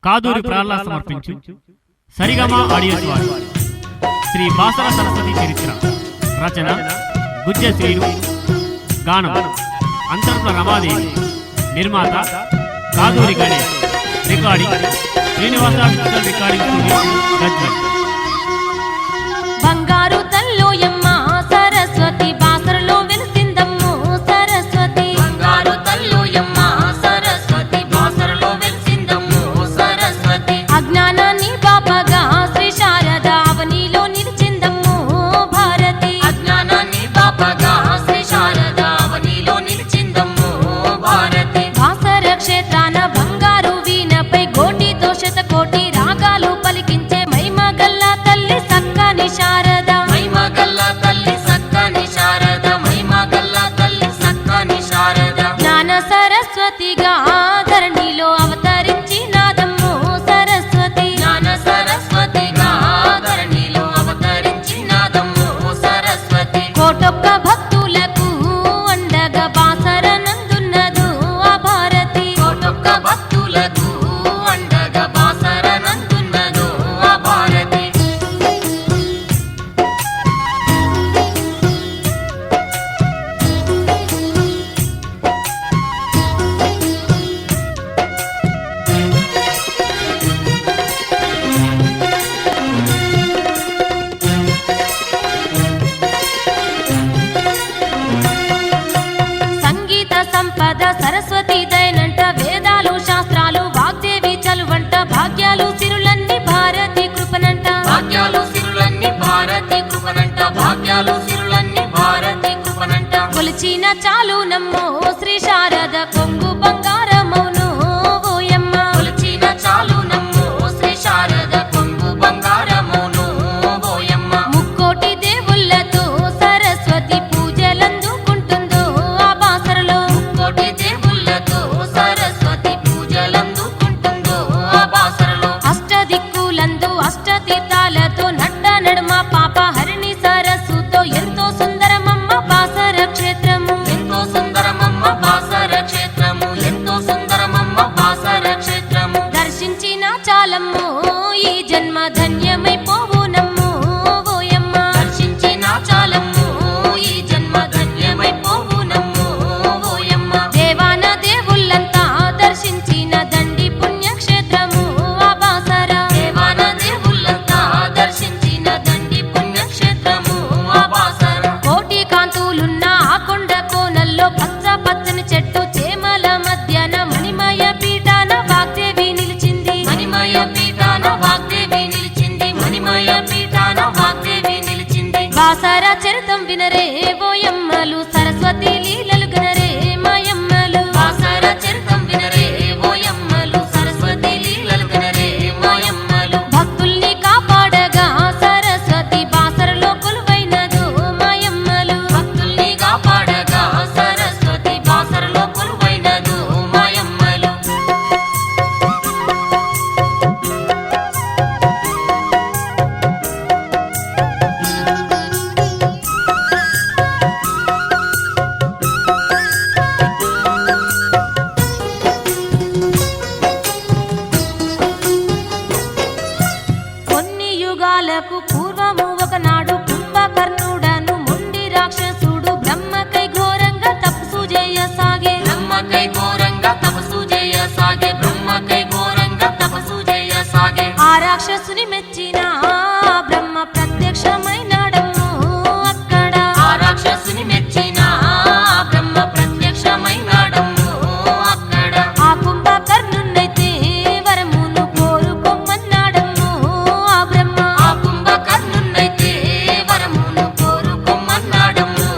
కాదూరి ప్రహ్లాద్ సమర్పించు సరిగమ ఆడియోస్ వారు శ్రీ బాసర సరస్వతి చరిత్ర రచన గుజ్జ శ్రీను గానం అంతర్పుల రమాదేవి నిర్మాత Kaduri Ganesh recording Srinivasa digital recording studio Gajwel. బంగారు తల్లోయమ్మ సరస్వతి బాసరలో వెలిసిందమ్మో సరస్వతి బంగారు తల్లోయమ్మ సరస్వతి బాసరలో వెలిసిందమ్మో సరస్వతి అజ్ఞానాన్ని బాపగా శ్రీ శారద అవనిలో నిలిచిందమ్మో భారతి అజ్ఞానాన్ని బాపగా శ్రీ శారద అవనిలో నిలిచిందమ్మో భారతి బాసర క్షేత్రాన బంగారు వీణపై కోటితో శతకోటి రాగాలు పలికించే మైమగల్ల తల్లి సక్కని శారద మైమగల్ల తల్లి సక్కని శారద మైమగల్ల తల్లి సక్కని శారద జ్ఞాన సరస్వతిగా ధరణిలో అవతరించినాదమ్మో సరస్వతి జ్ఞాన సరస్వతిగా ధరణిలో అవతరించినాదమ్మో సరస్వతి కోటొక్క భక్తులకు అండగా బాసర నందున్నదు ఆ భారతి కోటొక్క భక్తులకు అండగా బాసర నందున్నదు ఆ భారతి సంగీత సంపద సరస్వతి దయనంట వేదాలు శాస్త్రాలు వాగ్దేవి చలువంట భాగ్యాలు సిరులన్నీ భారతి కృపనంట భాగ్యాలు సిరులన్నీ భారతి కృపనంట భాగ్యాలు సిరులన్నీ భారతి కృపనంట కొలిచిన చాలు నమ్మో శ్రీ శారద కొంగు బంగారమౌను ఓయమ్మ కొలిచిన చాలు నమ్మో శ్రీ శారద కొంగు బంగారమౌను ఓయమ్మ ముక్కోటి దేవుళ్ళతో సరస్వతి పూజలందుకుంటుందో ఆ బాసరలో ముక్కోటి దేవుళ్ళతో సరస్వతి పూజలందుకుంటుందో ఆ బాసరలో అష్టదిక్కులందు అష్టతీర్థాలతో నట్ట నడుమ పాప హరిణి సరస్సుతో ఎంతో సుందరమమ్మ బాసర క్షేత్రము ఎంతో సుందరమమ్మ బాసర క్షేత్రము ఎంతో సుందరమమ్మ బాసర క్షేత్రము దర్శించిన చాలమ్మో ఈ జన్మ ధన్యమైపోవునమ్మో ఓయమ్మ దర్శించిన చాలమ్మో ఈ జన్మ ధన్యమైపోవునమ్మో ఓయమ్మ దేవాన దేవుళ్ళంతా దర్శించిన దండి పుణ్యక్షేత్రము ఆ బాసర దేవాన దేవుళ్ళంతా దర్శించిన దండి పుణ్యక్షేత్రము ఆ బాసర కోటి కాంతులున్న ఆ కొండ కోనల్లో పచ్చ పచ్చని చెట్టు చేమల మధ్యాన మణిమయ పీఠాన వాగ్దేవి నిలిచింది మణిమయ పీఠాన వాగ్దేవి నిలిచింది మణిమయ పీఠాన వాగ్దేవి నిలిచింది బాసర చరితం వినరే ఓయమ్మలు సరస్వతి లీలలు గనరే మాయమ్మలు బాసర చరితం వినరే ఓయమ్మలు సరస్వతి లీలలు గనరే మాయమ్మలు భక్తుల్ని కాపాడగా సరస్వతి బాసరలో కొలువైనదో మాయమ్మలు భక్తుల్ని కాపాడగా సరస్వతి బాసరలో కొలువైనదో మాయమ్మలు కొన్ని యుగాలకు పూర్వము ఒకనాడు కుంభకర్ణుడను మొండి రాక్షసుడు బ్రహ్మకై ఘోరంగా తపస్సు చేయసాగే బ్రహ్మకై ఘోరంగా తపస్సు చేయసాగే బ్రహ్మకై ఘోరంగా తపస్సు చేయసాగే ఆ రాక్షసుని మెచ్చిన బ్రహ్మ ప్రత్యక్షమైనాడమ్మో అక్కడ ఆ రాక్షసుని మెచ్చిన బ్రహ్మ ప్రత్యక్షమైనాడమ్మో అక్కడ ఆ కుంభకర్ణునైతే వరమును కోరుకోమన్నాడమ్మో ఆ బ్రహ్మ ఆ కుంభకర్ణునైతే వరమును కోరుకోమన్నాడమ్మో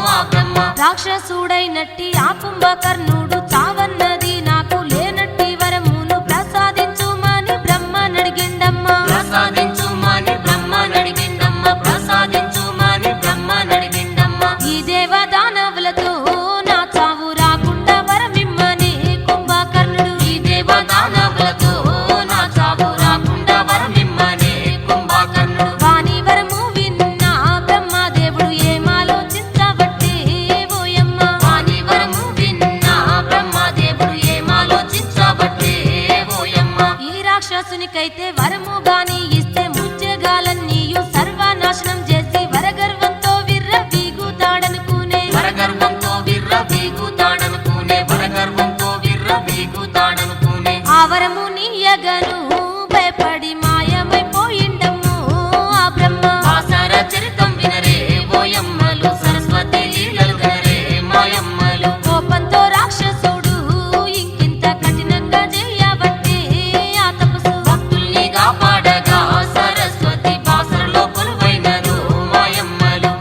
ఆ బ్రహ్మ రాక్షసుడైనట్టి ఆ కుంభకర్ణుడు చావన్నది నాకు లేనట్టి వరమును ప్రసాదించుమని బ్రహ్మ నడిగిండమ్మా రాక్షసునికైతే వరము గాని ఇస్తే ముత్యగాలన్నీయు సర్వనాశనం చేసి వరగర్వంతో విర్ర వీగుతాడనుకునే వరగర్వంతో విర్ర వీగుతాడనుకునే వరగర్వంతో విర్ర వీగుతాడనుకునే ఆ వరము నీయగను భయపడి మాయమైపోయిండమ్ము ఆ బ్రహ్మ బాసర చరితం వినరే ఓయమ్మలు సరస్వతి లీలలు గనరే మాయమ్మలు కోపంతో రాక్షసుడు ఇంకింత కఠినంగా చేయబట్టే ఆ తపసు భక్తుల్ని కాపాడగా సరస్వతి బాసరలో కొలువైనరు మాయమ్మలు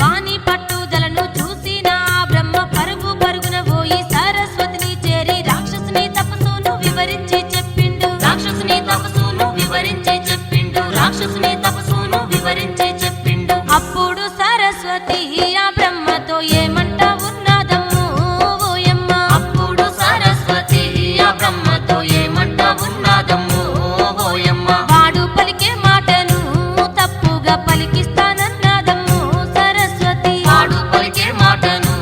వాని పట్టుదలను చూసిన ఆ బ్రహ్మ పరుగు పరుగున పోయి సరస్వతిని చేరి రాక్షసుని తపస్సును వివరించి చెప్పిండు రాక్షసుని తపస్సును వివరించి చెప్పిండు రాక్షసుని తపస్సును వివరించి చెప్పిండు అప్పుడు సరస్వతి ఆ బ్రహ్మతో ఏమంట ఉన్నదమ్ము ఓయమ్మ అప్పుడు సరస్వతి ఆ బ్రహ్మతో ఏమంట ఉన్నదమ్ము ఓయమ్మ వాడు పలికే మాటను తప్పుగా పలికిస్తానన్నదమ్ము సరస్వతి వాడు పలికే మాటను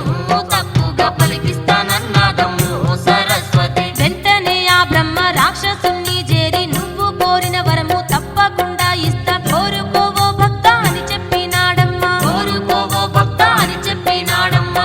తప్పుగా పలికిస్తానన్నదమ్ము సరస్వతి వెంటనే ఆ బ్రహ్మ రాక్షసుని చేరి నువ్వు కోరిన వరము తప్పకుండా ఇస్తా కోరుకోవో భక్త అని చెప్పినాడమ్మా కోరుకోవో భక్త అని చెప్పినాడమ్మ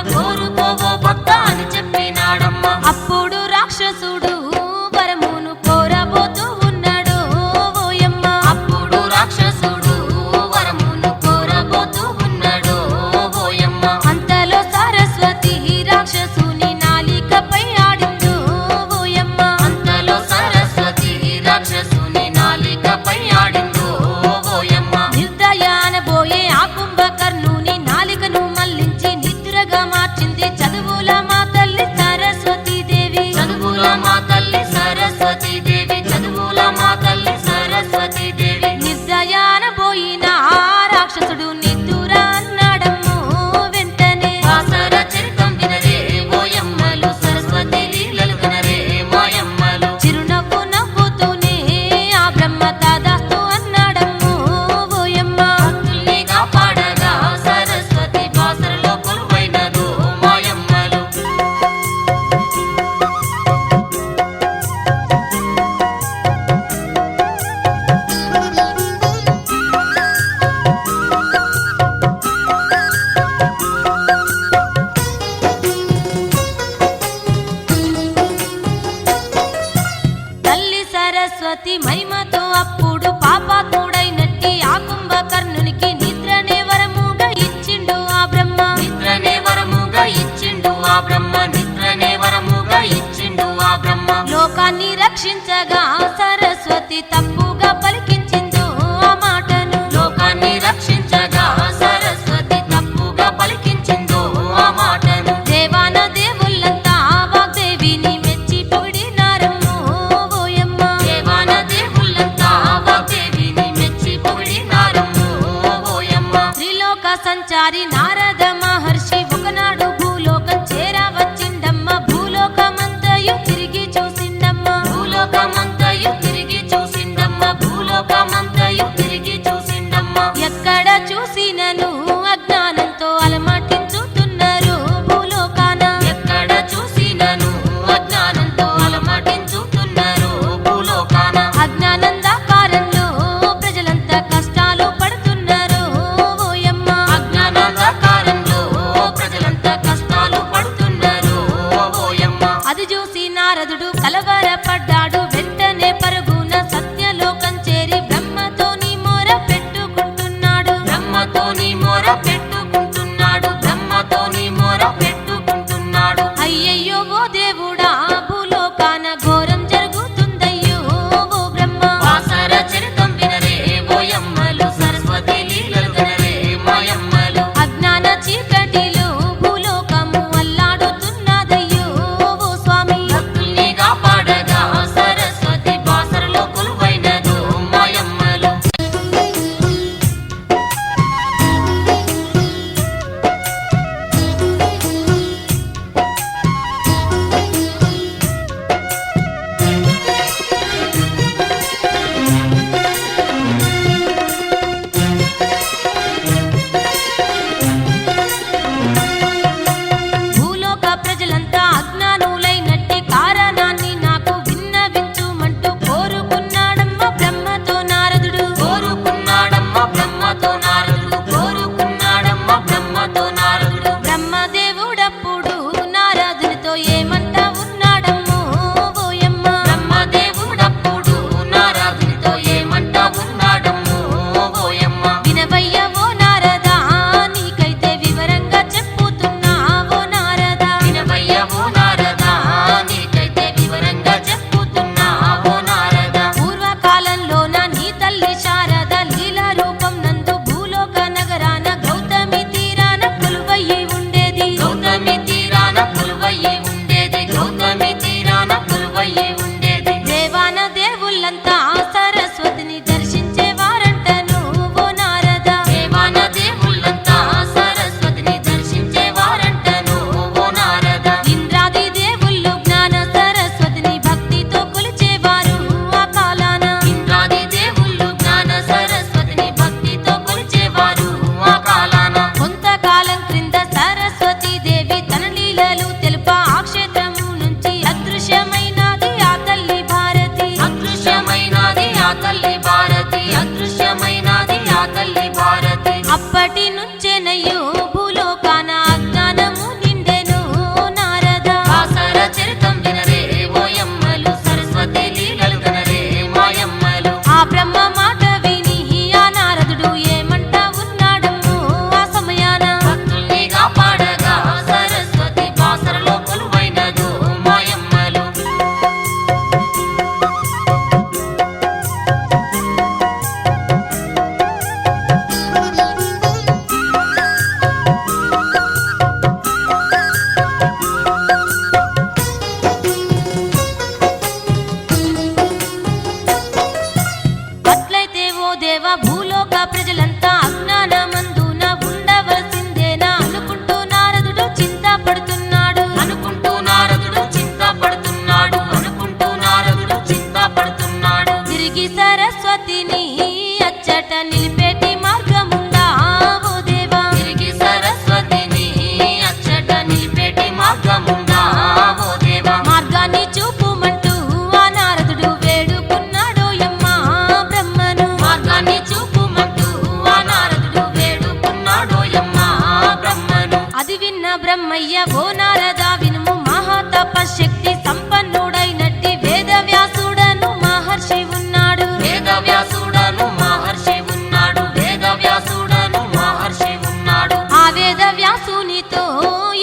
బ్రహ్మయ్య ఓ నారద వినుము మహాతపశక్తి సంపన్నుడైనట్టి వేద వ్యాసుడను మహర్షి ఉన్నాడు. వేద వ్యాసుడను మహర్షి ఉన్నాడు. వేద వ్యాసుడను మహర్షి ఉన్నాడు. ఆ వేద వ్యాసునితో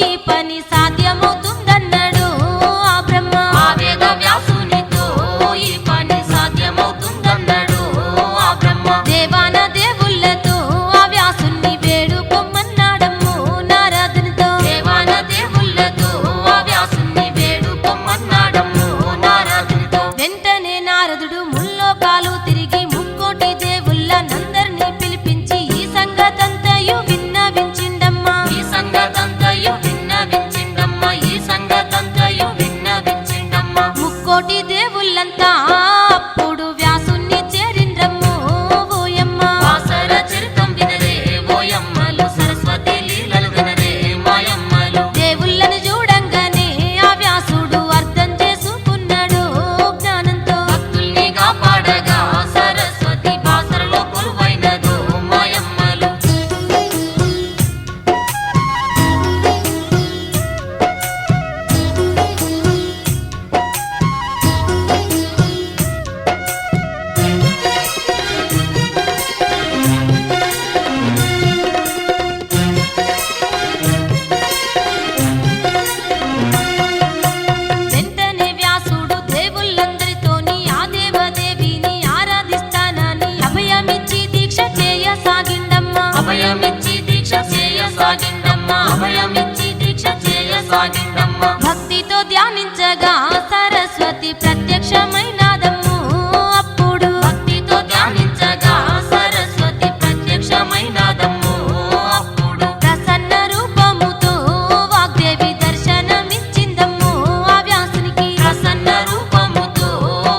ఈ పని సాధ్యమవుతుందన్నాడు ఆ బ్రహ్మ. ఆ వేద వ్యాసునితో ఈ పని సాధ్యమవుతుందన్నాడు ఆ బ్రహ్మ. దేవాన దేవుళ్ళతో ఆ వ్యాసుని వేడుకొమ్మన్నాడమ్ము నారదునితో. దేవాన దేవుళ్ళతో ఆ వ్యాసుని వేడుకొమ్మన్నాడమ్ము నారదునితో. వెంటనే నారదుడు ముల్లోకాలు తిరిగి ముక్కోటి దేవుళ్ళనందరినీ పిలిపించి ఈ సంగతంతయు విన్నవించిండమ్మా. ఈ సంగతంతయు విన్నవించిండమ్మ. ఈ సంగతంతయు విన్నవించిండమ్మ. ముక్కోటి దేవుళ్ళంతా అప్పుడు వ్యాసుని చేరిండ్రమ్ము ఓయమ్మ. వాసర చరితం వినరే ఓయమ్మలు. సరస్వతి లీలలు వినరే మాయమ్మలు. దేవుళ్ళను చూడంగానే ఆ వ్యాసుడు అర్థం చేసుకున్నాడు జ్ఞానంతో. భక్తుల్ని కాపాడగా సరస్వతి బాసరలో కొలువైనదో మాయమ్మలు. వెంటనే వ్యాసుడు దేవుళ్ళందరితోని ఆ దేవదేవిని ఆరాధిస్తానని అభయమిచ్చి దీక్ష చేయసాగిండమ్మా. అభయమిచ్చి దీక్ష చేయసాగిండమ్మ. అభయమిచ్చి దీక్ష చేయసాగిండమ్మ. భక్తితో ధ్యానించగా సరస్వతి ప్రత్యక్షమైనాదమ్ము అప్పుడు. భక్తితో ధ్యానించగా సరస్వతి ప్రత్యక్షమైనాదమ్ము అప్పుడు. ప్రసన్న రూపముతో వాగ్దేవి దర్శనమిచ్చిందమ్ము ఆ వ్యాసునికి. ప్రసన్న రూపముతో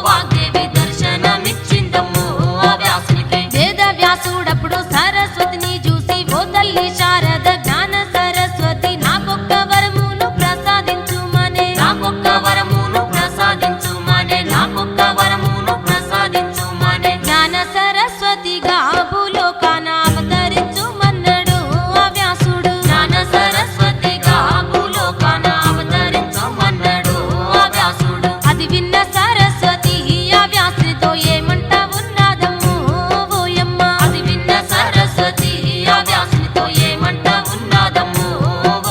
వాగ్దేవి దర్శనమిచ్చిందమ్ము ఆ వ్యాసునికి. వేద వ్యాసుడప్పుడు సరస్వతిని చూసి ఓ తల్లి శారద జ్ఞాన సరస్వతి నాకొక్క వరమును ప్రసాదించుమనే. నాకొక్క వరమును ప్రసాదించుమనే. నాకొక్క వరమును ప్రసాదించుమనే. జ్ఞాన సరస్వతిగా భూలోకాన అవతరించుమన్నాడు ఆ వ్యాసుడు. జ్ఞాన సరస్వతిగా భూలోకాన అవతరించమన్నాడు ఆ వ్యాసుడు. అది విన్న సరస్వతి ఆ వ్యాసునితో ఏమంట ఉన్నాదమ్ము ఓయమ్మ. అది విన్న సరస్వతి ఆ వ్యాసునితో ఏమంట ఉన్నాదమ్ము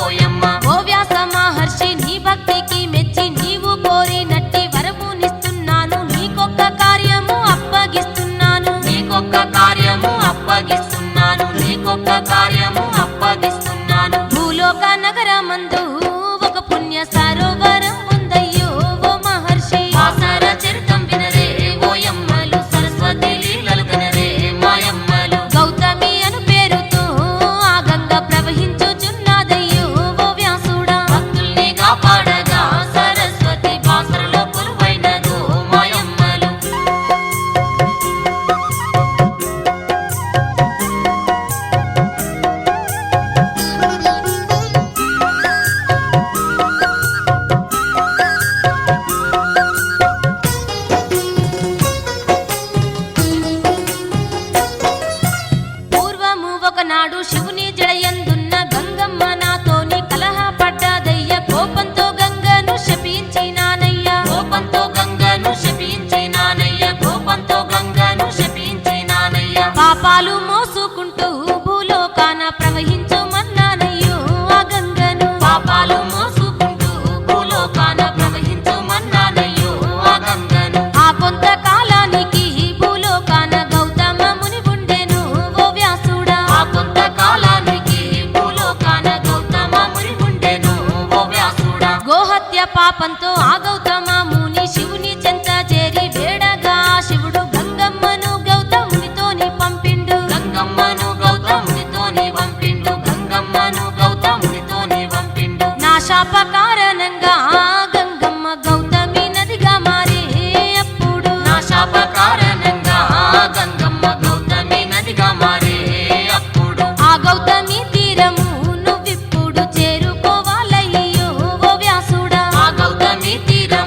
ఓయమ్మ. ఓ వ్యాస మహర్షి నీ భక్తికి మెచ్చి నీవు కోరినట్టి వరమునిస్తున్నాను. నీకొక్క కార్యము అప్పగిస్తున్నాను. నీకొక్క కార్యము అప్పగిస్తున్నాను. నీకొక్క కార్యము అప్పగిస్తున్నాను. భూలోక నగరమందు ఒక పుణ్య సరోవరం ఉందయ్యో ఓ మహర్షి. వాసర చరితం వినరే ఓయమ్మలు. సరస్వతి లీలలు వినరే మాయమ్మలు. గౌతమి అను పేరుతో ఆ గంగ ప్రవహించుచున్నదయ్యో ఓ వ్యాసుడా. భక్తుల్ని కాపాడగా సరస్వతి బాసరలో కొలువైనదో మాయమ్మలు. పూర్వము ఒకనాడు శివుని జడయందున్న గంగమ్మ నాతోని కలహపడ్డదయ్య. కోపంతో గంగను శపించినానయ్య. కోపంతో గంగను శపించినానయ్య. కోపంతో గంగను శపించినానయ్య. పాపాలు మోసుకుంటూ భూలోకాన ప్రవహించుమన్నానయ్యో ఆ గంగను. పాపాలు మోసుకుంటూ భూలోకాన ప్రవహించుమన్నానయ్యో ఆ గంగను. ఆ కొంతకాలానికి భూలోకాన గౌతమ ముని ఉండెను ఓ వ్యాసుడా. ఆ కొంతకాలానికి భూలోకాన గౌతమ ముని ఉండెను ఓ వ్యాసుడా. గోహత్య పాపంతో ఆ గౌతమ ముని శివుని చెంత చేరి వేడగా శివుడు గంగమ్మను గౌతమునితోని పంపిండు. గంగమ్మను గౌతమునితోని పంపిండు. గంగమ్మను గౌతమునితోని పంపిండు. నా శాప కారణంగా గంగమ్మ గౌతమి నదిగా మారే అప్పుడు. నా శాప కారణంగా గంగమ్మ గౌతమి నదిగా మారే అప్పుడు. ఆ గౌతమి తీరము నువ్విప్పుడు చేరుకోవాలయ్యో ఓ వ్యాసుడా. ఆ గౌతమి తీరం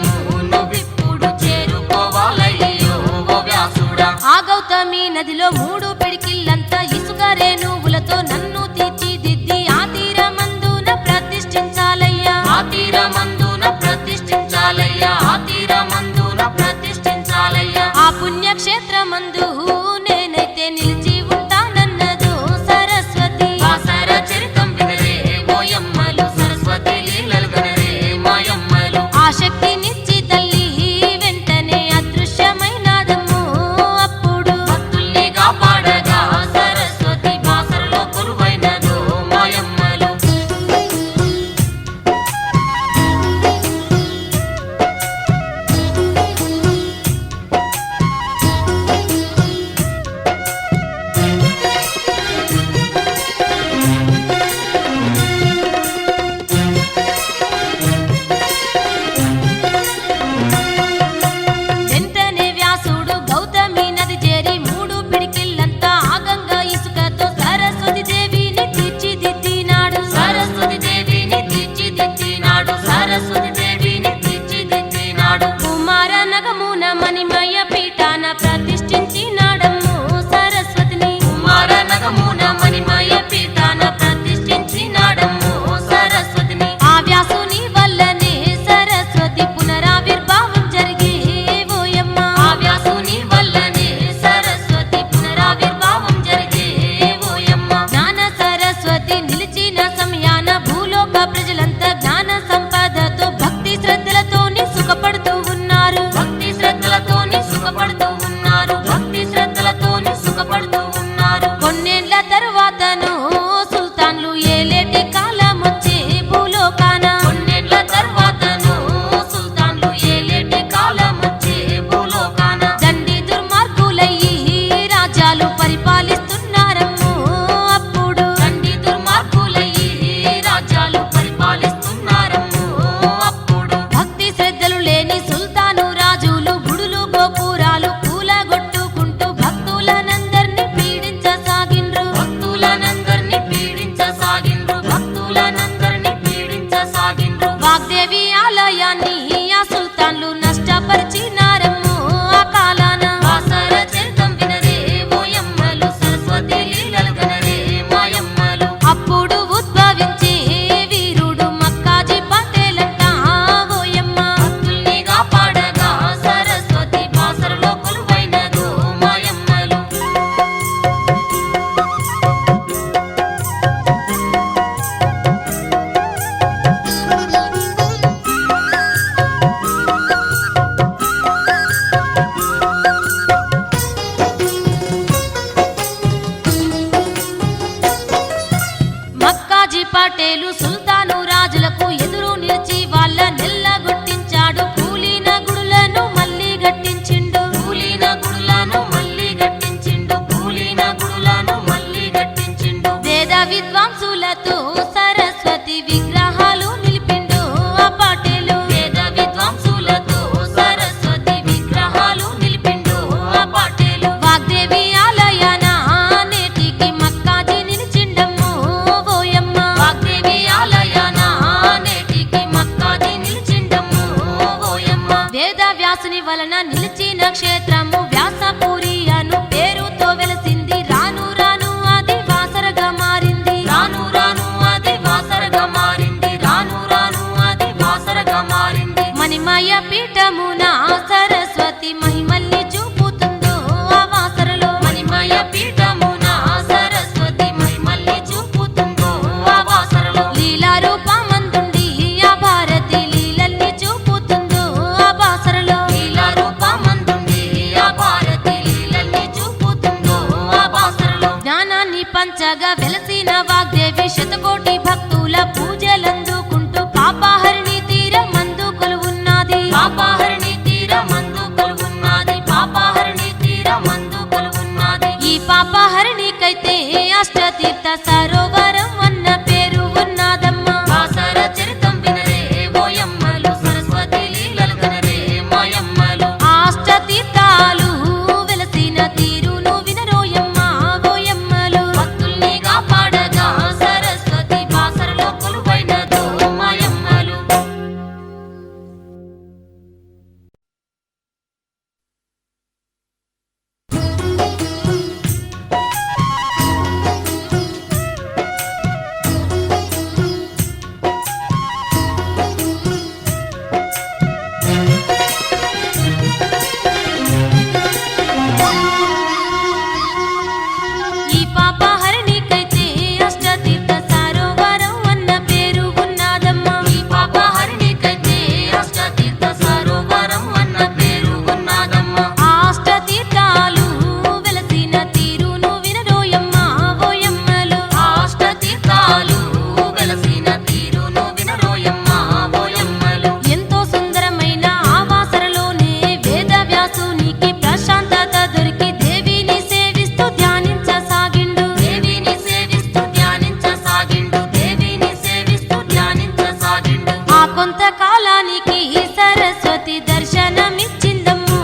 వలన నిలిచిన క్షేత్రము వ్యాసపురి అను పేరుతో వెలసింది. రాను రాను అది వాసరగా మారింది. రాను రాను అది వాసరగా మారింది. రాను రాను అది వాసరగా మారింది. మణిమయ పీఠమున సరస్వతి మహిమల్ని చూపుతుందో ఆ వాసరలో. మణిమయ పీఠమున సరస్వతి మహిమల్ని చూపుతుందో ఆ వాసరలో. లీలా రూపమందుండి ఆ భారతి లీలల్ని చూపుతుందో ఆ వాసరలో. లీలా రూపమందుండి ఆ భారతి లీలల్ని చూపుతుందో ఆ వాసరలో. జ్ఞానాన్ని పంచగా వెలసిన వాగ్దేవి శతకోటి భక్తుల పూజలందుకుంటూ పాపహరిణి తీరమందు కొలువున్నది. పాపహరిణి తీరమందు కొలువున్నది. పాపహరిణి తీరమందు కొలువున్నది. ఈ పాపహరిణికైతే అష్టతీర్థ సరోవరం అన్న పేరు ఉన్నదమ్మా. వాసర చరితం వినరే ఓయమ్మలు. సరస్వతి లీలలు కనరే మాయమ్మలు. అష్టతీర్థాలు వెలసిన తీరును వినరోయమ్మా ఓయమ్మలు. భక్తుల్ని కాపాడగా సరస్వతి వాసరలో కొలువైనదో మాయమ్మలు. ఈ పాపహరిణికైతే అష్టతీర్థ సరోవరం అన్న పేరు ఉన్నదమ్మా. ఈ పాపహరిణికైతే అష్టతీర్థ సరోవరం అన్న పేరు ఉన్నదమ్మా. అష్టతీర్థాలు వెలసిన తీరును వినరోయమ్మా ఓయమ్మలు. అష్టతీర్థాలు వెలసిన తీరును వినరోయమ్మా ఓయమ్మలు. ఎంతో సుందరమైన ఆ వాసరలోనే వేద వ్యాసునికి ప్రశాంతత దొరికి దేవిని సేవిస్తూ ధ్యానించసాగిండు. దేవిని సేవిస్తూ ధ్యానించసాగిండు. దేవిని సేవిస్తూ ధ్యానించసాగిండు. ఆ కొంతకాలానికి సరస్వతి దర్శనమిచ్చిందమ్ము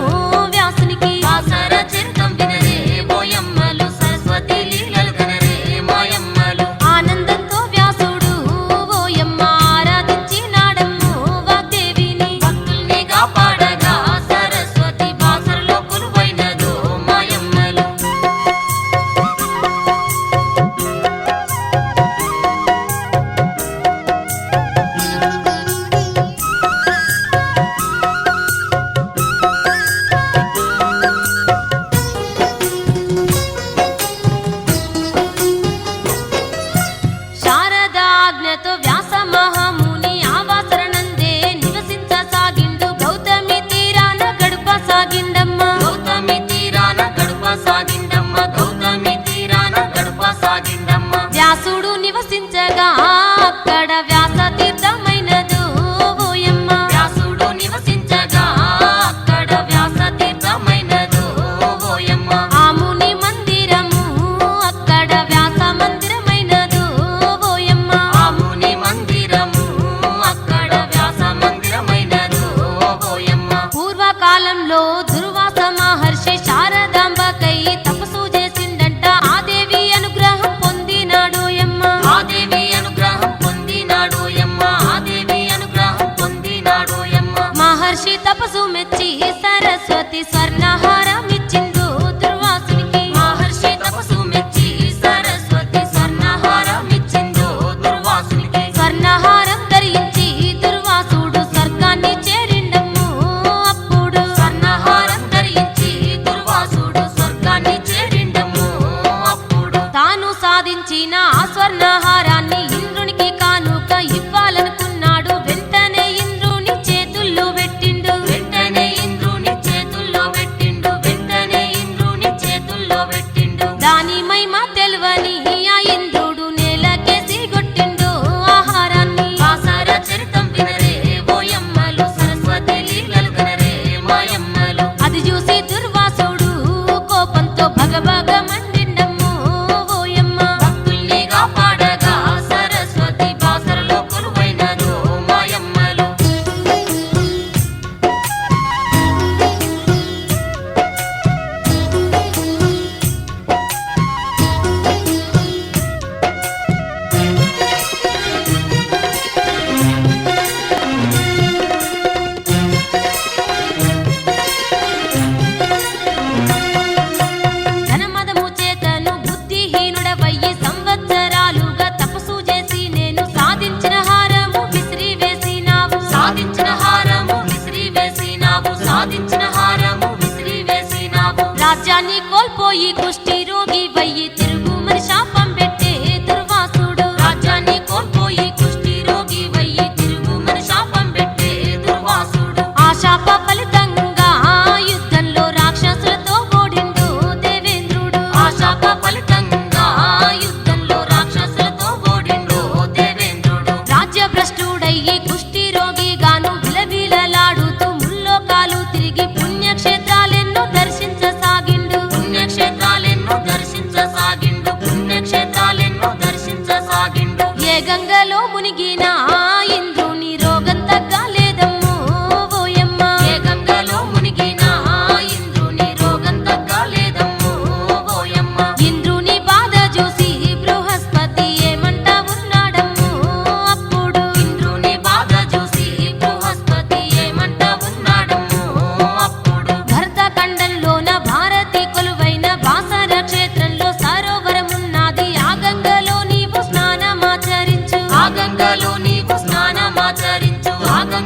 వ్యాసునికి. వాసర చరితం వినరే ఓయమ్మలు. సరస్వతి లీలలు కనరే మాయమ్మలు. ఆనందంతో వ్యాసుడు ఓయమ్మ ఆరాధించినాడమ్ము వాగ్దేవిని. భక్తుల్ని కాపాడగా సరస్వతి వాసరలో కొలువైనదో మాయమ్మలు.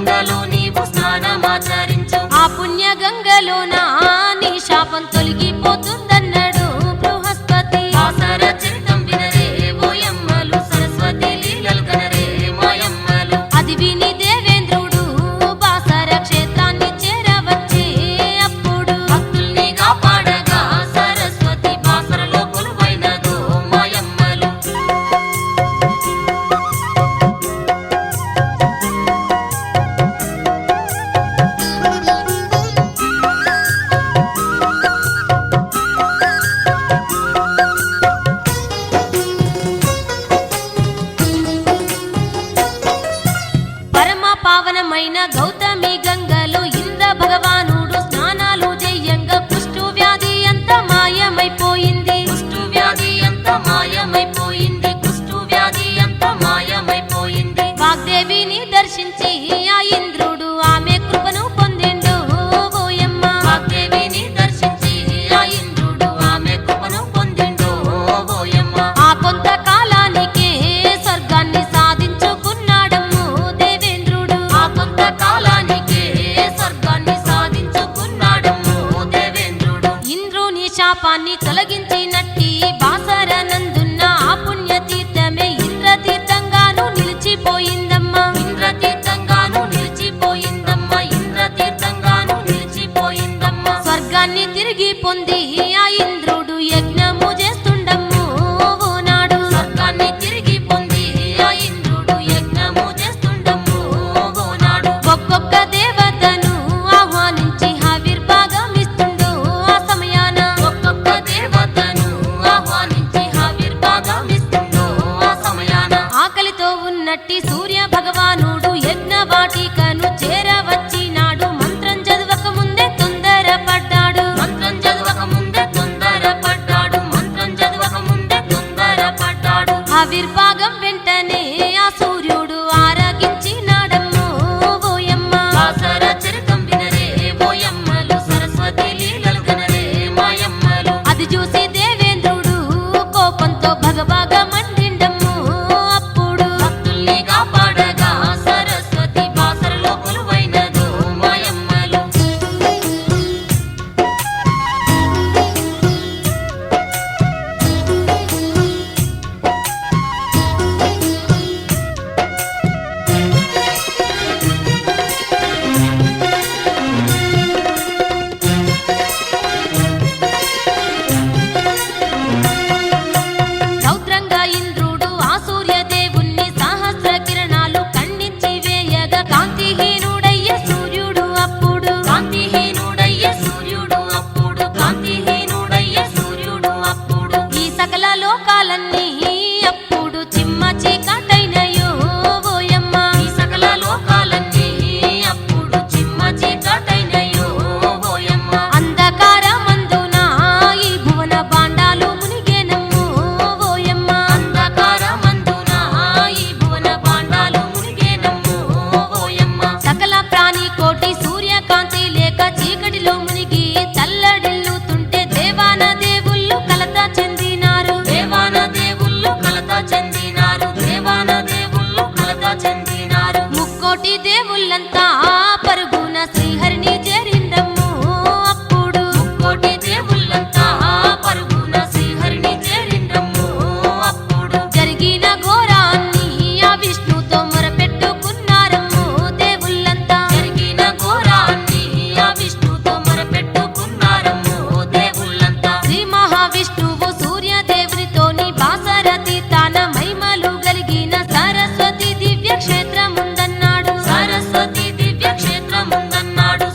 గంగలో నీవు స్నానమాచరించు ఆ పుణ్య గంగలోన నీ శాపం తొలగిపోతుందన్నాడు బృహస్పతి. బాసర చరితం వినరే ఓయమ్మలు సరస్వతి లీలలు కనరే మాయమ్మలు. అది విని దేవేంద్రుడు బాసర క్షేత్రాన్ని చేరవచ్చే అప్పుడు భక్తుల్ని కాపాడగా సరస్వతి బాసరలో కొలువైనదో మాయమ్మలు. పరమ పావనమైన గౌతమి గంగలో ఇంద్ర భగవానుడు స్నానాలు చెయ్యంగా కుష్టు వ్యాధి అంతా మాయమైపోయింది. కుష్టు వ్యాధి అంత మాయమైపోయింది. కుష్టు వ్యాధి అంత మాయమైపోయింది. వాగ్దేవిని దర్శించి ఆ ఇంద్రుడు ఆమె కృపను పొందిండు ఓయమ్మ. వాగ్దేవిని దర్శించి ఆ ఇంద్రుడు ఆమె కృపను పొందిండో ఓయమ్మ. ఆ కొంతకాలానికే స్వర్గాన్ని సాధించుకున్నాడమ్ము దేవేంద్రుడు. ఆ కొంతకాలానికే స్వర్గాన్ని సాధించుకున్నాడమ్మో దేవేంద్రుడు. ఇంద్రుని శాపాన్ని తొలగించినట్టి బాసర నందున్న ఆ పుణ్యతీర్థమే ఇంద్రతీర్థంగాను నిలిచిపోయిందమ్మా. ఇంద్రతీర్థంగాను నిలిచిపోయిందమ్మ. ఇంద్రతీర్థంగాను నిలిచిపోయిందమ్మ. స్వర్గాన్ని తిరిగి పొంది ఆ ఇంద్రుడు యజ్ఞము చేస్తుండమ్ము ఓనాడు. స్వర్గాన్ని తిరిగి పొంది ఆ ఇంద్రుడు యజ్ఞము చేస్తుండమ్మో ఓనాడు. ఒక్కొక్క దేవతను ఆహ్వానించి ఆవిర్భాగమిస్తుండు ఆ సమయాన. ఒక్కొక్క దేవతను ఆహ్వానించి ఆవిర్భాగమిస్తుండో ఆ సమయాన. ఆకలితో ఉన్నట్టి సూర్య భగవానుడు యజ్ఞ వాటికను చేరవచ్చినాడు. మంత్రం చదవక ముందే తొందరపడ్డాడు. మంత్రం చదవక ముందే తొందరపడ్డాడు. మంత్రం చదవక ముందే తొందరపడ్డాడు. ఆవిర్భాగం వెంటనే ఆ సూర్యుడు ఆరగించినాడమ్మో ఓయమ్మ. బాసర చరితం వినరే ఓయమ్మలు సరస్వతి లీలలు కనరే మాయమ్మలు. అది చూసి దేవేంద్రుడు కోపంతో భగభగ మండిండమ్ము అప్పుడు. భక్తుల్ని కాపాడగా సరస్వతి బాసరలో కొలువైనదో మాయమ్మలు. రౌద్రంగా ఇంద్రుడు ఆ సూర్యదేవుణ్ణి సహస్ర కిరణాలు ఖండించి వేయగా కాంతిహీనుడయ్యే సూర్యుడు అప్పుడు. కాంతిహీనుడయ్యే సూర్యుడు అప్పుడు. కాంతిహీనుడయ్యే సూర్యుడు అప్పుడు. ఈ సకల లోకాలన్నీ అప్పుడు చిమ్మ చీకటైనయో ఓయమ్మ. ఈ సకల లోకాలన్నీ అప్పుడు చిమ్మ చీకటైనయో ఓయమ్మ. అంధకారమందున ఈ భువన భాండాలు మునిగేనమ్ము ఓయమ్మ. అంధకారమందున ఈ భువన భాండాలు మునిగేనమ్మో ఓయమ్మ. సకల ప్రాణి కోటి సూర్యకాంతి లేక చీకటిలో మునిగి తల్లడిల్లుతుంటే దేవాన దేవుళ్ళు కలత చెందినారు. దేవాన దేవుళ్ళు కలత చెందినారు. దేవాన దేవుళ్ళు కలత చెందినారు. ముక్కోటి దేవుళ్ళంతా పరుగున శ్రీహరిని చేరిండమ్ము అప్పుడు. కోటి దేవుళ్ళంతా పరుగున శ్రీహరిని చేరిండమ్మో అప్పుడు. జరిగిన ఘోరాన్ని ఆ విష్ణుతో మొరపెట్టుకున్నారమ్ము దేవుళ్ళంతా. జరిగిన ఘోరాన్ని ఆ విష్ణుతో మొరపెట్టుకున్నారమ్మో దేవుళ్ళంతా. శ్రీ మహావిష్ణువు సూర్యదేవునితోని బాసరతి తాన మహిమలు కలిగిన సరస్వతి దివ్య క్షేత్రముందన్నాడు. సరస్వతి దివ్య క్షేత్రముందన్నాడు.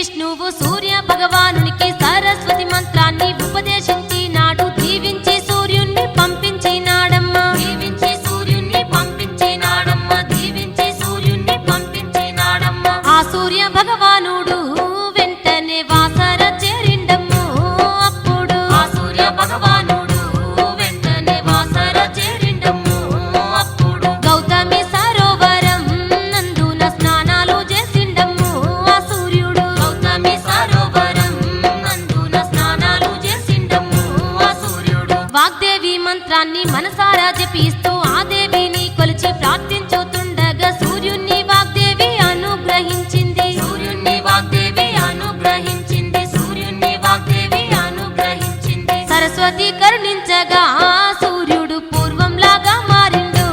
విష్ణువు సూర్య భగవానునికి సరస్వతి మంత్రాన్ని ఉపదేశించినాడు. దీవించి సూర్యుణ్ణి పంపించినాడమ్మా. దీవించి సూర్యుణ్ణి పంపించినాడమ్మ. దీవించి సూర్యుణ్ణి పంపించినాడమ్మ. ఆ సూర్య భగవానుడు వెంటనే వాసర చేరిండమ్ము. అప్పుడు ఆ సూర్య భగవానుడు వెంటనే వాసర చేరిండమ్ము. అప్పుడు గౌతమి సరోవరం నందున స్నానాలు చేసిండమ్ము. ఆ సూర్యుడు గౌతమి సరోవరం నందున స్నానాలు చేసిండమ్ము. ఆ సూర్యుడు వాగ్దేవి మంత్రాన్ని మనసారా జపిస్తూ ఆ దేవిని కొలిచి ప్రార్థించుతుండగా సూర్యుణ్ణి వాగ్దేవి అనుగ్రహించింది. సూర్యుణ్ణి వాగ్దేవి అనుగ్రహించింది. సూర్యుణ్ణి వాగ్దేవి అనుగ్రహించింది. సరస్వతి కరుణించగా సూర్యుడు పూర్వంలాగా మారిండు.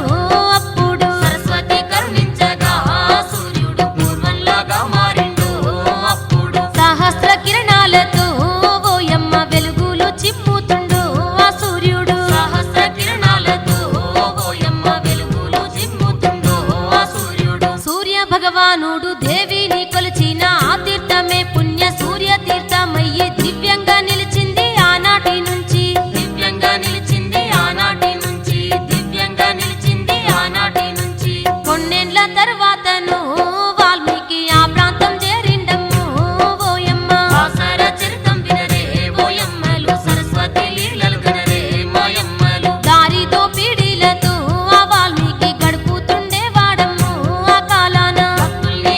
అప్పుడు సరస్వతి కరుణించగా సూర్యుడు పూర్వంలాగా మారిండు. అప్పుడు సహస్ర కిరణాలతో ఓయమ్మ వెలుగులు చిమ్ముతుండు. ఆ సూర్యుడు సహస్ర కిరణాలతో ఓయమ్మ వెలుగులు చిమ్ముతుందో ఆ సూర్యుడు. సూర్య భగవానుడు దేవిని కొలిచిన ఆ తీర్థమే పుణ్య సూర్య తీర్థమయ్యి దివ్యంగా నిలిచింది ఆనాటి నుంచి. దివ్యంగా నిలిచింది ఆనాటి నుంచి. దివ్యంగా నిలిచింది ఆనాటి నుంచి. కొన్నేళ్ల తర్వాతను వాల్మీకి ఆ ప్రాంతం చేరిండమ్ము. ఓయమ్మ వాసర చరితం వినరే ఓయమ్మలు. సరస్వతి లీలలు కనరే మాయమ్మలు. దారితో పీడిలతో ఆ వాల్మీకి గడుపుతుండే వాడమ్ము. ఆ కాలాన భక్తుల్ని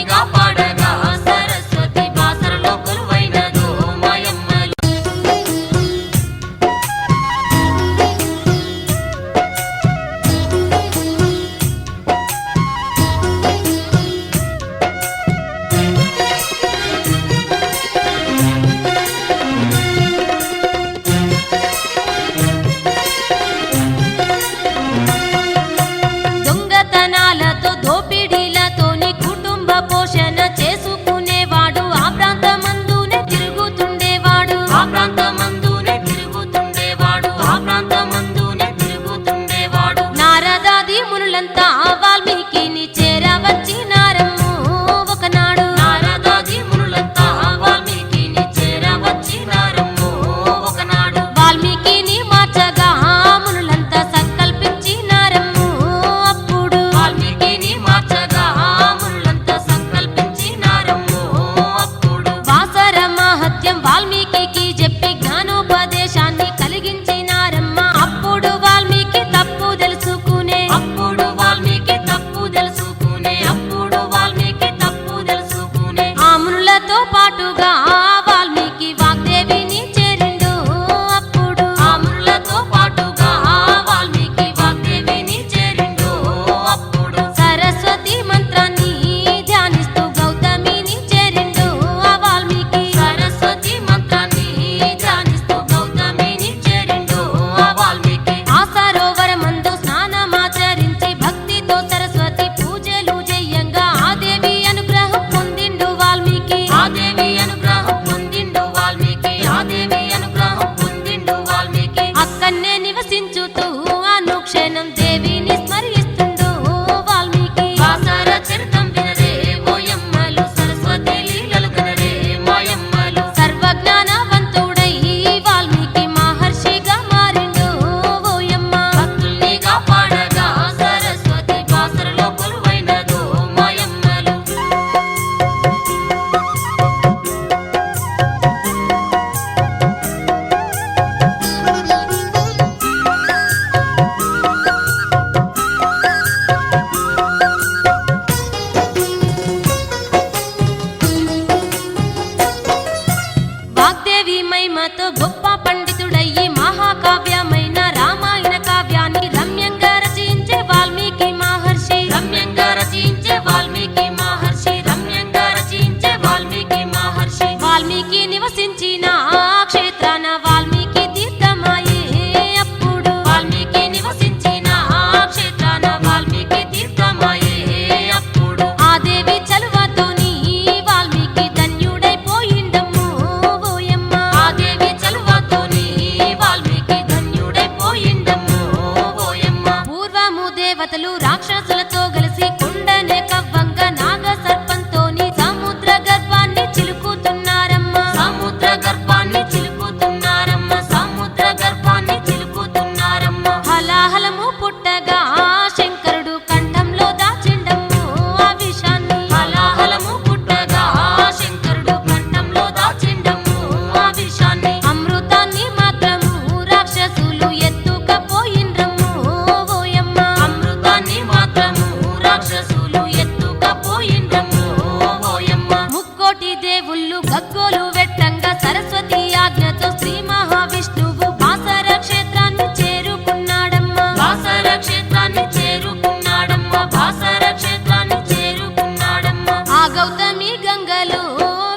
గౌతమి గంగలో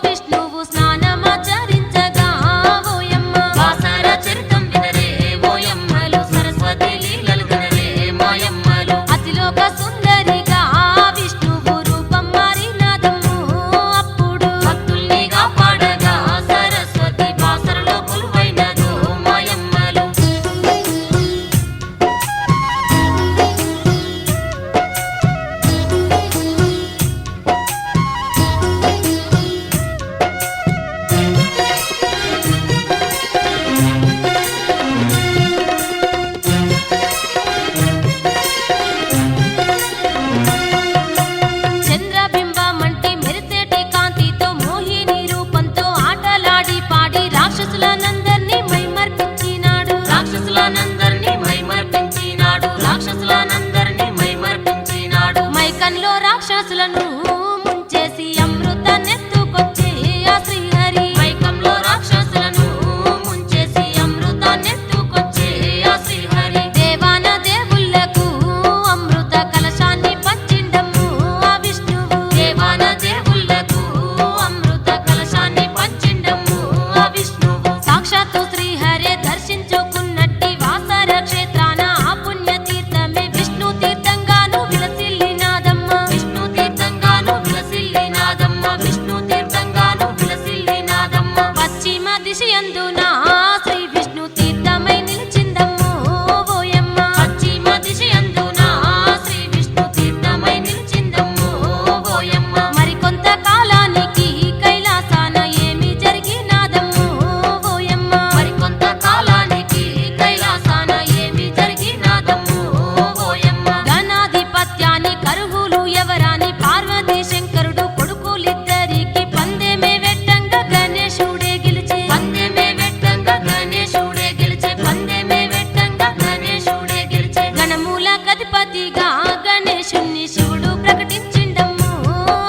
విష్ణువు స్నానమాచరించగా ఓయమ్మ బాసర చరితం వినరే ఓయమ్మలు సరస్వతి లీలలు గనరే మాయమ్మలు అతిలోక సుందరిగా విష్ణువు రూపం మారినాదమ్ము అప్పుడు భక్తుల్ని కాపాడగా సరస్వతి బాసరలో కొలువైనదో మాయమ్మలు చంద్రబింబమంటి మెరిసేటి కాంతితో మోహిని రూపంతో ఆటలాడి పాడి రాక్షసులనందర్నీ మైమర్పించినాడు రాక్షసులనందరినీ మైమర్పించినాడు రాక్షసులనందరినీ మైమర్పించినాడు మైకంలో రాక్షసులను ముంచేసి అమృతాన్నెత్తుకొచ్చే ఆ శ్రీహరి మైకంలో రాక్షసులను ముంచేసి అమృతాన్నెత్తుకొచ్చే ఆ శ్రీహరి దేవాన దేవుళ్ళకు అమృత కలశాన్ని పంచిండమ్ము ఆ విష్ణువు దేవాన దేవుళ్ళకు అమృత కలశాన్ని పంచిండము ఆ విష్ణువు సాక్షాత్తు శ్రీహరే దర్శించుకున్నట్టి వాసర క్షేత్రాన ఆ పుణ్య తీర్థమే విష్ణు తీర్థంగాను విలసిల్లినాదమ్మ విష్ణు తీర్థంగాను విలసిల్లినాదమ్మ విష్ణు తీర్థంగాను విలసిల్లినాదమ్మ పశ్చిమ దిశయందున శ్రీ విష్ణు తీర్థమై నిలిచిందమ్ము ఓయమ్మ పశ్చిమ దిశయందున శ్రీ విష్ణు తీర్థమై నిలిచిందమ్ము ఓయమ్మ మరికొంత కాలానికి కైలాసాన ఏమి జరిగినాదమ్ము ఓయమ్మ మరికొంత కాలానికి కైలాసాన ఏమి జరిగినాదమ్ము ఓయమ్మ గణాధిపత్యాన్ని కరువులు ఎవరాని పార్వతీ శంకరుడు కొడుకులిద్దరికి పందెమే వెట్టంగా గణేశుడే గెలిచి పందెమే వెట్టంగా గణేశుడే గెలిచే పందెమే వెట్టంగా గణేశుడే గెలిచే గణమూల గణపతిగా గణేశుణ్ణి శివుడు ప్రకటించిండమ్ము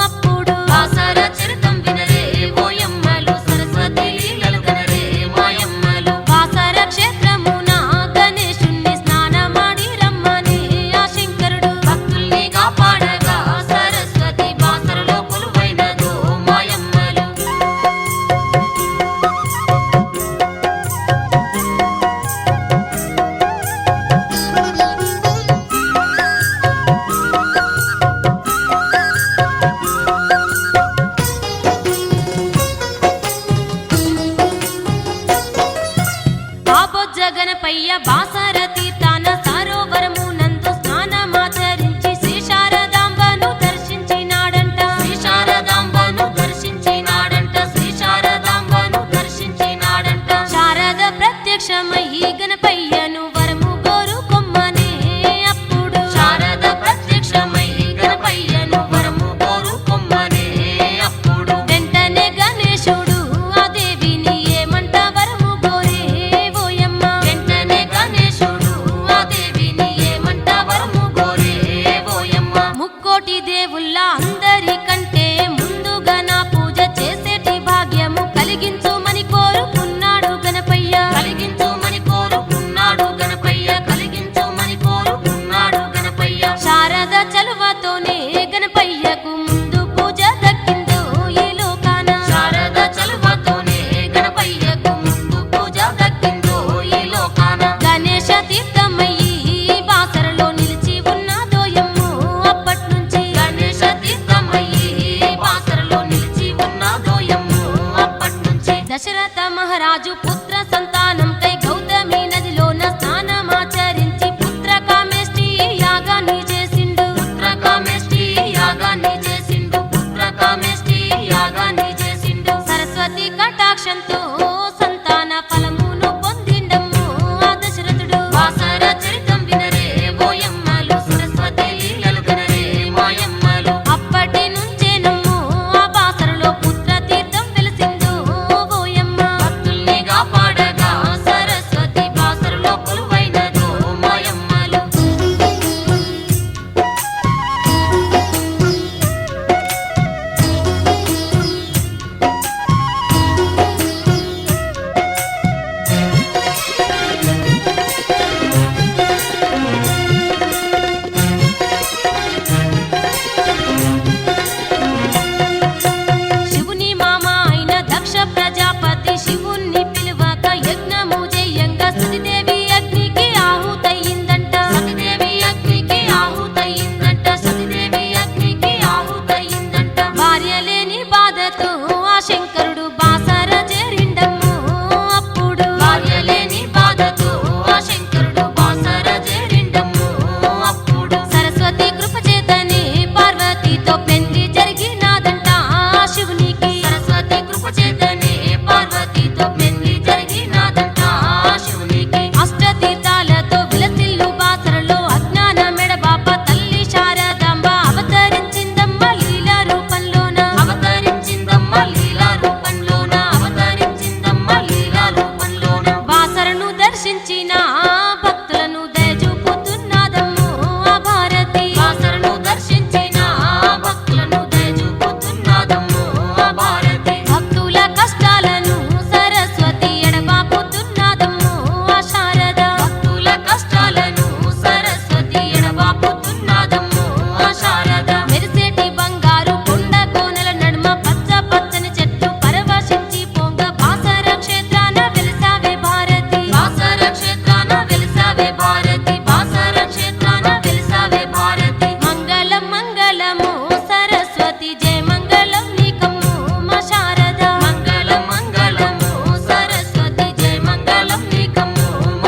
అప్పుడు బాసర చరితం వినరే ఓయమ్మలు సరస్వతి లీలలు గనరే మాయమ్మలు వాసర క్షేత్రమున గణేశుణ్ణి స్నానమాడి రమ్మని ఆ శంకరుడు భక్తుల్ని కాపాడగా సరస్వతి బాసరలో కొలువైనదో మాయమ్మలు ఆబొజ్జ గణపయ్య బాసర తీర్థాన సరోవరమునందు స్నానమాచరించి శ్రీ శారదాంబను దర్శించినాడంట శ్రీ శారదాంబను దర్శించినాడంట శ్రీ శారదాంబను దర్శించినాడంట శారద ప్రత్యక్షమై గణపయ్యను వరము కోరుకొమ్మనే అప్పుడు శారద ప్రత్యక్షమై గణపయ్యను వరము కోరుకొమ్మనే అప్పుడు వెంటనే గణేశుడు ఆ దేవిని ఏమంట వరము కోరే ఓయమ్మ వెంటనే గణేశుడు ఆ దేవిని ఏమంట వరము కోరే ఓయమ్మ ముక్కోటి దేవుళ్ళ అందరికంటే ముందుగా నా పూజ చేసేటి భాగ్యము కలిగించుమని కోరుకున్నాడు గణపయ్య కలిగించుమని కోరుకున్నాడు గణపయ్య కలిగించుమని కోరుకున్నాడు గణపయ్య శారద చలువతోనే గణపయ్యకు ముందు పూజ దక్కిందో ఈ లోకాన శారద చలువతోనే గణపయ్యకు ముందు పూజ దక్కిందో ఈ లోకాన గణేశ తీర్థమయ్యి బాసరలో నిలిచి ఉన్నదోయమ్ము అప్పట్నుంచి గణేశ తీర్థమయ్యి బాసరలో నిలిచి ఉన్నదోయమ్ము అప్పట్నుంచి దశరథ మహారాజు పుత్ర సంతానంకై గౌతమి నదిలోన స్నానమాచరించి పుత్ర కామేష్టి యాగాన్ని చేసిండు పుత్రకామేష్టి యాగాన్ని చేసిండు పుత్రకామేష్టి యాగాన్ని చేసిండు సరస్వతి కటాక్షంతో సంతాన ఫలమును పొందిండమ్ము ఆ దశరథుడు బాసర చరితం వినరే ఓయమ్మలు సరస్వతి లీలలు గనరే మాయమ్మలు అప్పటి నుంచేనమ్ము ఆ బాసరలో పుత్ర తీర్థం వెలిసిందో ఓయమ్మ భక్తుల్ని కాపాడగా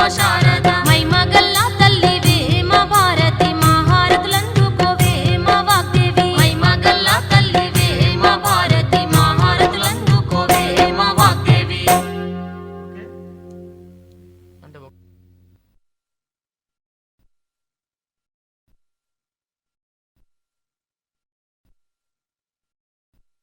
శారద